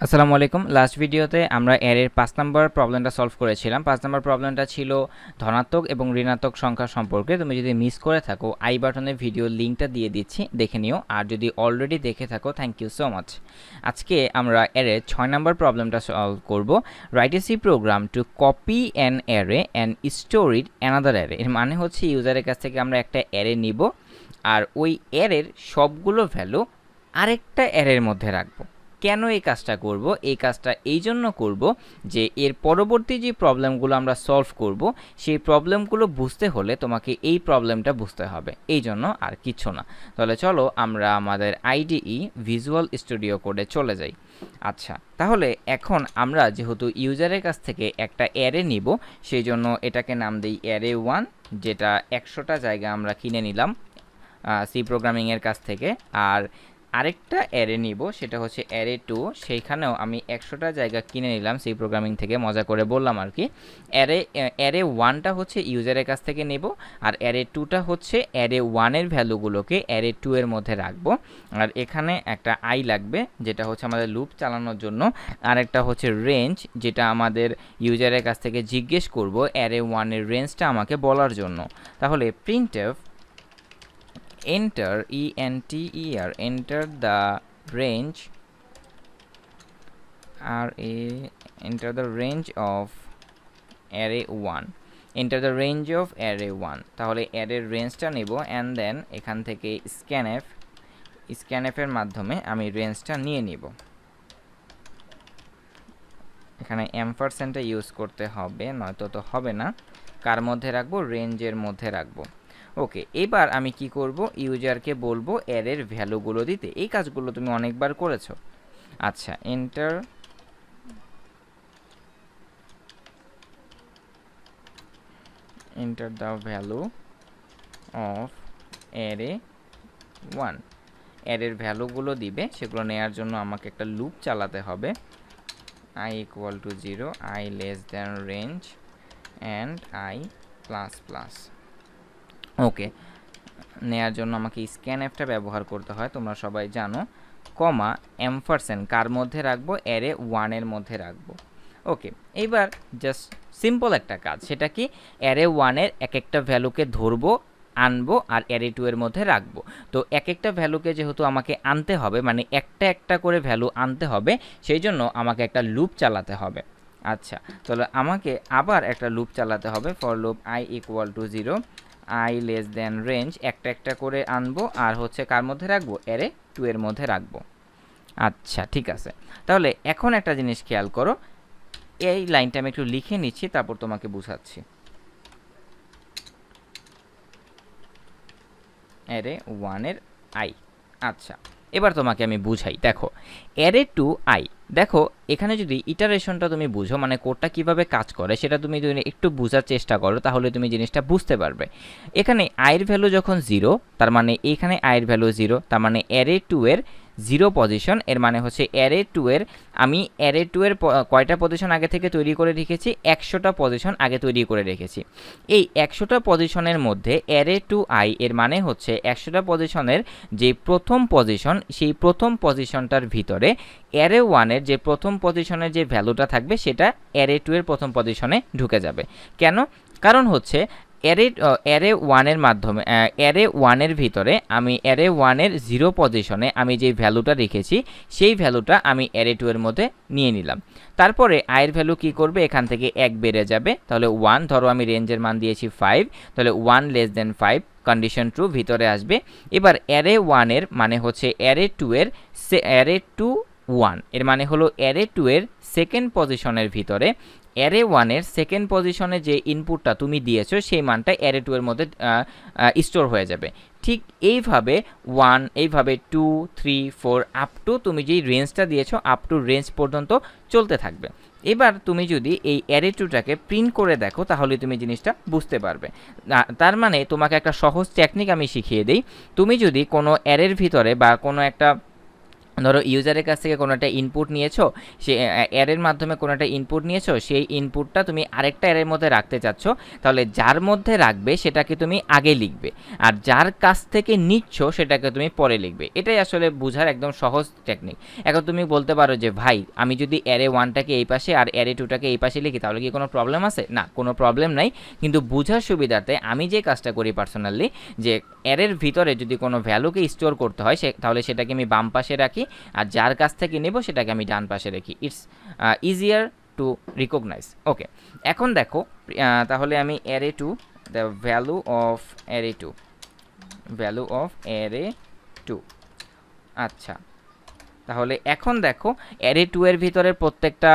আসসালামু আলাইকুম। লাস্ট ভিডিওতে আমরা অ্যারের 5 নম্বর প্রবলেমটা সলভ করেছিলাম। 5 নম্বর প্রবলেমটা ছিল ধনাত্মক এবং ঋণাত্মক সংখ্যা সম্পর্কে। তুমি যদি মিস করে থাকো আই বাটনে ভিডিও লিঙ্কটা দিয়ে দিচ্ছি, দেখে নিও। আর যদি অলরেডি দেখে থাকো থ্যাংক ইউ সো মাচ। আজকে আমরা অ্যারের 6 নম্বর প্রবলেমটা সলভ করব। Write a C program to copy an array and store it another array. এর মানে হচ্ছে ইউজারের কাছ থেকে আমরা একটা অ্যারে নিব আর ওই অ্যারের সবগুলো ভ্যালু আরেকটা অ্যারের মধ্যে রাখবো। কেন এই কাজটা করব? এই কাজটা এই জন্য করব যে এর পরবর্তী যে প্রবলেমগুলো আমরা সলভ করব সেই প্রবলেমগুলো বুঝতে হলে তোমাকে এই প্রবলেমটা বুঝতে হবে, এই জন্য আর কিছু না। তাহলে চলো আমরা আমাদের আইডিই ভিজুয়াল স্টুডিও কোডে চলে যাই। আচ্ছা, তাহলে এখন আমরা যেহেতু ইউজারের কাছ থেকে একটা অ্যারে নিব, সেই জন্য এটাকে নাম দিই অ্যারে 1, যেটা 100টা জায়গা আমরা কিনে নিলাম সি প্রোগ্রামিংয়ের কাছ থেকে। আর আরেকটা অ্যারে নিব, সেটা হচ্ছে অ্যারে 2, সেইখানেও আমি 100টা জায়গা কিনে নিলাম সি প্রোগ্রামিং থেকে, মজা করে বললাম আর কি। অ্যারে 1টা হচ্ছে ইউজারের কাছ থেকে নেব, আর অ্যারে 2টা হচ্ছে অ্যারে 1-এর ভ্যালুগুলোকে অ্যারে 2-এর মধ্যে রাখবো। আর এখানে একটা আই লাগবে, যেটা হচ্ছে আমাদের লুপ চালানোর জন্য। আরেকটা হচ্ছে রেঞ্জ, যেটা আমাদের ইউজারের কাছ থেকে জিজ্ঞেস করব অ্যারে 1-এর রেঞ্জটা আমাকে বলার জন্য। তাহলে printf enter enter the range enter the range of array 1, enter the range of array 1। তাহলে অ্যারের রেঞ্জটা নেব অ্যান্ড দেন এখান থেকে scanf এর মাধ্যমে আমি রেঞ্জটা নিয়ে নিব। এখানে এম্পারসেন্টটা ইউজ করতে হবে, নয়তো তো হবে না। কার মধ্যে রাখবো? রেঞ্জের মধ্যে রাখবো। ওকে, এবার আমি কি করব? ইউজারকে বলবো অ্যারের ভ্যালুগুলো দিতে। এই কাজগুলো তুমি অনেকবার করেছো। আচ্ছা, enter the value of array 1। অ্যারের ভ্যালুগুলো দিবে, সেগুলো নেওয়ার জন্য আমাকে একটা লুপ চালাতে হবে। i equal to 0, i less than range and i plus plus। ওকে, নেয়ার জন্য আমাকে স্ক্যানএফটা ব্যবহার করতে হয়, তোমরা সবাই জানো। কমা এম্পারসেন্ট কার মধ্যে রাখবো? অ্যারে 1-এর মধ্যে রাখবো। ওকে, এইবার জাস্ট সিম্পল একটা কাজ, সেটা কি? অ্যারে 1-এর এক একটা ভ্যালুকে ধরবো, আনবো আর অ্যারে 2-এর মধ্যে রাখবো। তো এক একটা ভ্যালুকে যেহেতু আমাকে আনতে হবে, মানে একটা একটা করে ভ্যালু আনতে হবে, সেই জন্য আমাকে একটা লুপ চালাতে হবে। আচ্ছা, তাহলে আমাকে আবার একটা লুপ চালাতে হবে। For loop i equal to 0, i less than range, একটা একটা করে আনবো আর হচ্ছে কার মধ্যে রাখবো? অ্যারে 2-এর মধ্যে রাখবো। আচ্ছা, ঠিক আছে। তাহলে এখন একটা জিনিস খেয়াল করো, এই লাইনটা আমি একটু লিখে নিচ্ছি, তারপর তোমাকে বুঝাচ্ছি। অ্যারে 1-এর আই। আচ্ছা, এবার তোমাকে আমি বুঝাই। দেখো, অ্যারে 2 আই, দেখো এখানে যদি ইটারেশনটা তুমি বুঝো, মানে কোডটা কিভাবে কাজ করে সেটা তুমি যদি একটু বোঝার চেষ্টা করো, তাহলে তুমি জিনিসটা বুঝতে পারবে। এখানে আইয়ের ভ্যালু যখন 0, তার মানে এইখানে আইয়ের ভ্যালু 0, তার মানে অ্যারে 2-এর 0 পজিশন। এর মানে হচ্ছে অ্যারে 2-এর আমি অ্যারে 2-এর কয়টা পজিশন আগে থেকে তৈরি করে রেখেছি? 100টা পজিশন আগে তৈরি করে রেখেছি। এই 100টা পজিশনের মধ্যে অ্যারে 2 আই এর মানে হচ্ছে 100টা পজিশনের যে প্রথম পজিশন, সেই প্রথম পজিশনটার ভিতরে অ্যারে 1-এর যে প্রথম পজিশনের যে ভ্যালুটা থাকবে সেটা অ্যারে 2-এর প্রথম পজিশনে ঢুকে যাবে। কেন? কারণ হচ্ছে অ্যারে 1-এর মাধ্যমে অ্যারে 1-এর ভিতরে আমি অ্যারে 1-এর 0 পজিশনে আমি যে ভ্যালুটা রেখেছি সেই ভ্যালুটা আমি অ্যারে 2-এর মধ্যে নিয়ে নিলাম। তারপরে আইয়ের ভ্যালু কি করবে? এখান থেকে 1 বেড়ে যাবে। তাহলে 1, ধরো আমি রেঞ্জের মান দিয়েছি 5, তাহলে 1 লেস দেন 5, কন্ডিশন ট্রু, ভিতরে আসবে। এবার অ্যারে 1-এর মানে হচ্ছে অ্যারে 2 1, এর মানে হলো অ্যারে 2-এর সেকেন্ড পজিশনের ভিতরে অ্যারে 1-এর সেকেন্ড পজিশনে যে ইনপুটটা তুমি দিয়েছো সেই মানটা অ্যারে 2-এর মধ্যে স্টোর হয়ে যাবে। ঠিক এইভাবে 1, এইভাবে 2, 3, 4 আপ টু তুমি যেই রেঞ্জটা দিয়েছো আপ টু রেঞ্জ পর্যন্ত চলতে থাকবে। এবার তুমি যদি এই অ্যারে 2টাকে প্রিন্ট করে দেখো, তাহলে তুমি জিনিসটা বুঝতে পারবে। তার মানে তোমাকে একটা সহজ টেকনিক আমি শিখিয়ে দিই। তুমি যদি কোনো অ্যারের ভিতরে বা কোনো একটা ধরো ইউজারের কাছ থেকে কোনো একটা ইনপুট নিয়েছো, সে অ্যারের মাধ্যমে কোনো একটা ইনপুট নিয়েছো, সেই ইনপুটটা তুমি আরেকটা অ্যারের মধ্যে রাখতে চাচ্ছ, তাহলে যার মধ্যে রাখবে সেটাকে তুমি আগে লিখবে, আর যার কাছ থেকে নিচ্ছ সেটাকে তুমি পরে লিখবে। এটাই আসলে বোঝার একদম সহজ টেকনিক। এখন তুমি বলতে পারো যে ভাই আমি যদি অ্যারে 1টাকে এই পাশে আর অ্যারে 2টাকে এই পাশে লিখি তাহলে কি কোনো প্রবলেম আছে? না, কোনো প্রবলেম নাই, কিন্তু বোঝার সুবিধার্থে আমি যে কাজটা করি পার্সোনালি, যে অ্যারের ভিতরে যদি কোনো ভ্যালুকে স্টোর করতে হয় তাহলে সেটাকে আমি বাম পাশে রাখি, আর যার কাছ থেকে নেব সেটাকে আমি ডান পাশে রাখি। It's easier to recognise. Okay, এখন দেখো তাহলে আমি array 2, the value of array 2, value of array 2। আচ্ছা, তাহলে এখন দেখো অ্যারে 2 এর ভিতরের প্রত্যেকটা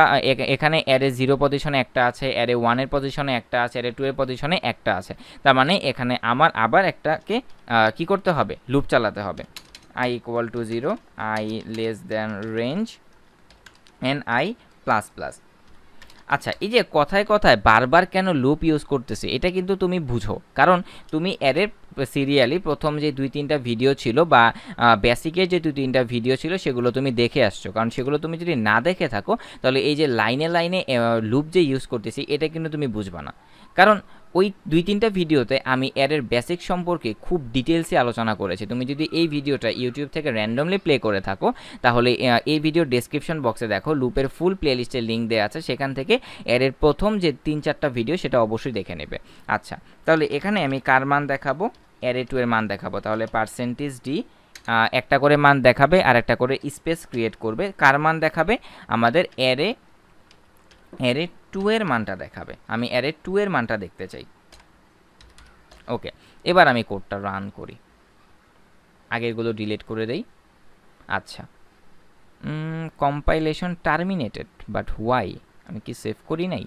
এখানে অ্যারে 0 পজিশনে একটা আছে, অ্যারে 1 এর পজিশনে একটা আছে, অ্যারে 2 এর পজিশনে একটা আছে। তার মানে এখানে আমার আবার একটাকে কি করতে হবে? লুপ চালাতে হবে। I equal to 0, I less than range, and I plus plus। আচ্ছা, এই যে কথায় কথায় বারবার কেন লুপ ইউজ করতেছি এটা কিন্তু তুমি বুঝো, কারণ তুমি অ্যারের সিরিয়ালি প্রথম যে 2-3টা ভিডিও ছিল বা বেসিকের যে 2-3টা ভিডিও ছিল সেগুলো তুমি দেখে আসছো, কারণ সেগুলো তুমি যদি না দেখে থাকো তাহলে এই যে লাইনে লাইনে লুপ যে ইউজ করতেছি এটা কিন্তু তুমি বুঝবা না। কারণ ওই 2-3টা ভিডিওতে আমি অ্যারের বেসিক সম্পর্কে খুব ডিটেলসে আলোচনা করেছি। তুমি যদি এই ভিডিওটা ইউটিউব থেকে র্যান্ডমলি প্লে করে থাকো তাহলে এই ভিডিওর ডেসক্রিপশন বক্সে দেখো লুপের ফুল প্লেলিস্টের লিঙ্ক দেওয়া আছে, সেখান থেকে অ্যারের প্রথম যে 3-4টা ভিডিও সেটা অবশ্যই দেখে নেবে। আচ্ছা, তাহলে এখানে আমি কার মান দেখাবো? অ্যারে 2 এর মান দেখাবো। তাহলে %d একটা করে মান দেখাবে আর একটা করে স্পেস ক্রিয়েট করবে। কার মান দেখাবে? আমাদের অ্যারে 2 এর মানটা দেখাবে। আমি অ্যারে 2 এর মানটা দেখতে চাই। ওকে, এবার আমি কোডটা রান করি, আগেরগুলো ডিলিট করে দেই। আচ্ছা, কম্পাইলেশন টার্মিনেটেড, বাট হোয়াই? আমি কি সেভ করি নাই?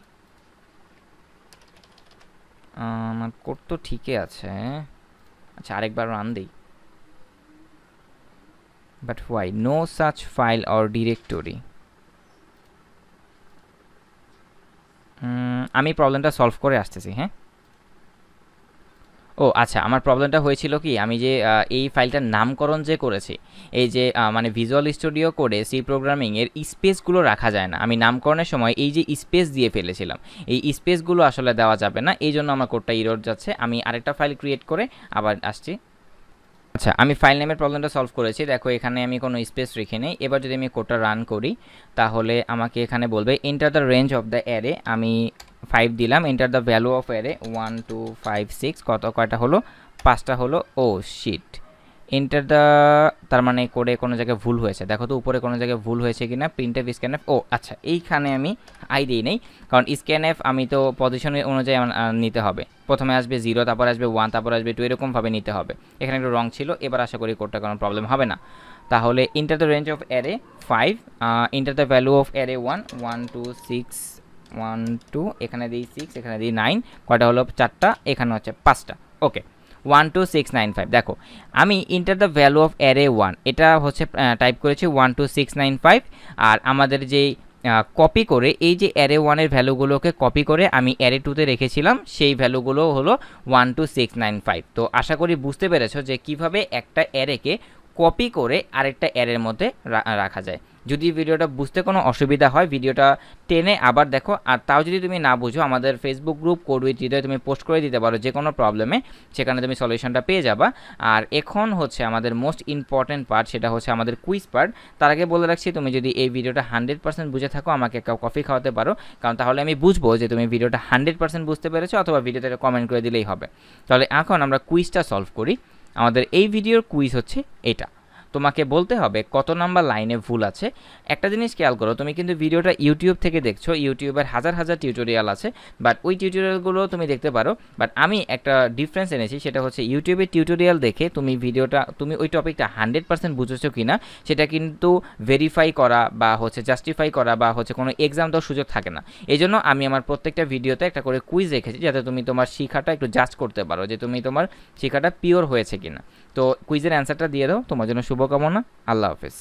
আমার কোড তো ঠিকই আছে। আচ্ছা, আরেকবার রান দিই। But why? No such file or directory. আমি প্রবলেমটা সলভ করে আসতেছি। হ্যাঁ, ও আচ্ছা, আমার প্রবলেমটা হয়েছিল কি, আমি যে এই ফাইলটার নামকরণ যে করেছি, এই যে মানে ভিজুয়াল স্টুডিও করে সি প্রোগ্রামিং এর স্পেসগুলো রাখা যায় না। আমি নামকরণের সময় এই যে স্পেস দিয়ে ফেলেছিলাম, এই স্পেসগুলো আসলে দেওয়া যাবে না, এই জন্য আমার কোডটা ইরর যাচ্ছে। আমি আরেকটা ফাইল ক্রিয়েট করে আবার আসছি। আচ্ছা, আমি ফাইল নেমের প্রবলেমটা সলভ করেছি। দেখো এখানে আমি কোনো স্পেস রেখে নেই। এবার যদি আমি কোডটা রান করি তাহলে আমাকে এখানে বলবে enter the range of the array. আমি 5 দিলাম। Enter the value of array 1 2 5 6। কয়টা হলো? 5টা হলো। ও শিট, এন্টার দ্য, তার মানে কোডে কোনো জায়গায় ভুল হয়েছে। দেখো তো উপরে কোনো জায়গায় ভুল হয়েছে কিনা। প্রিন্টএফ স্ক্যানএফ, ও আচ্ছা, এইখানে আমি আই দিই নেই, কারণ স্ক্যানএফ আমি তো পজিশনের অনুযায়ী নিতে হবে। প্রথমে আসবে 0, তারপর আসবে 1, তারপর আসবে 2, এরকমভাবে নিতে হবে। এখানে একটু রং ছিল। এবার আশা করি কোডটা কোনো প্রবলেম হবে না। তাহলে enter the range of array 5, enter the value of array 1 1 2 6 1 2, এখানে দিই 6, এখানে দিই 9। কয়টা হলো? 4টা। এখানে হচ্ছে 5টা। ওকে, 1 2 6 9 5। দেখো আমি enter the value of array 1 এটা হচ্ছে টাইপ করেছি 1 2 6 9 5, আর আমাদের যেই কপি করে এই যে অ্যারে 1 এর ভ্যালুগুলোকে কপি করে আমি অ্যারে 2 তে রেখেছিলাম, সেই ভ্যালুগুলো হলো 1 2 6 9 5। তো আশা করি বুঝতে পেরেছো যে কিভাবে একটা অ্যারেকে কপি করে আরেকটা অ্যারের মধ্যে রাখা যায়। যদি ভিডিওটা বুঝতে কোনো অসুবিধা হয় ভিডিওটা টেনে আবার দেখো, আর তাও যদি তুমি না বুঝো আমাদের ফেসবুক গ্রুপ কোড উইথ হৃদয় তুমি পোস্ট করে দিতে পারো যে কোনো প্রবলেমে, সেখানে তুমি সলিউশনটা পেয়ে যাবা। আর এখন হচ্ছে আমাদের মোস্ট ইম্পর্ট্যান্ট পার্ট, সেটা হচ্ছে আমাদের কুইজ পার্ট। তার আগে বলে রাখছি, তুমি যদি এই ভিডিওটা 100% বুঝে থাকো আমাকে কফি খাওয়াতে পারো, কারণ তাহলে আমি বুঝবো যে তুমি ভিডিওটা 100% বুঝতে পেরেছো, অথবা ভিডিওতে কমেন্ট করে দিলেই হবে। তাহলে এখন আমরা কুইজটা সলভ করি। আমাদের এই ভিডিওর কুইজ হচ্ছে এটা। তোমাকে বলতে হবে কত নাম্বার লাইনে ভুল আছে। একটা জিনিস খেয়াল করো, তুমি কিন্তু ভিডিওটা ইউটিউব থেকে দেখছো, ইউটিউবের হাজার হাজার টিউটোরিয়াল আছে, বাট ওই টিউটোরিয়ালগুলো তুমি দেখতে পারো। বাট আমি একটা ডিফারেন্স এনেছি, সেটা হচ্ছে ইউটিউবের টিউটোরিয়াল দেখে তুমি তুমি ওই টপিকটা 100% বুঝেছো কি না সেটা কিন্তু ভেরিফাই করা বা হচ্ছে জাস্টিফাই করা বা হচ্ছে কোনো এক্সাম দেওয়ার সুযোগ থাকে না। এই জন্য আমি আমার প্রত্যেকটা ভিডিওতে একটা করে কুইজ রেখেছি, যাতে তুমি তোমার শিক্ষাটা একটু জাজ করতে পারো যে তুমি তোমার শিক্ষাটা পিওর হয়েছে কিনা। তো কুইজের অ্যান্সারটা দিয়ে দাও। তোমার জন্য শুভকামনা। আল্লাহ হাফেজ।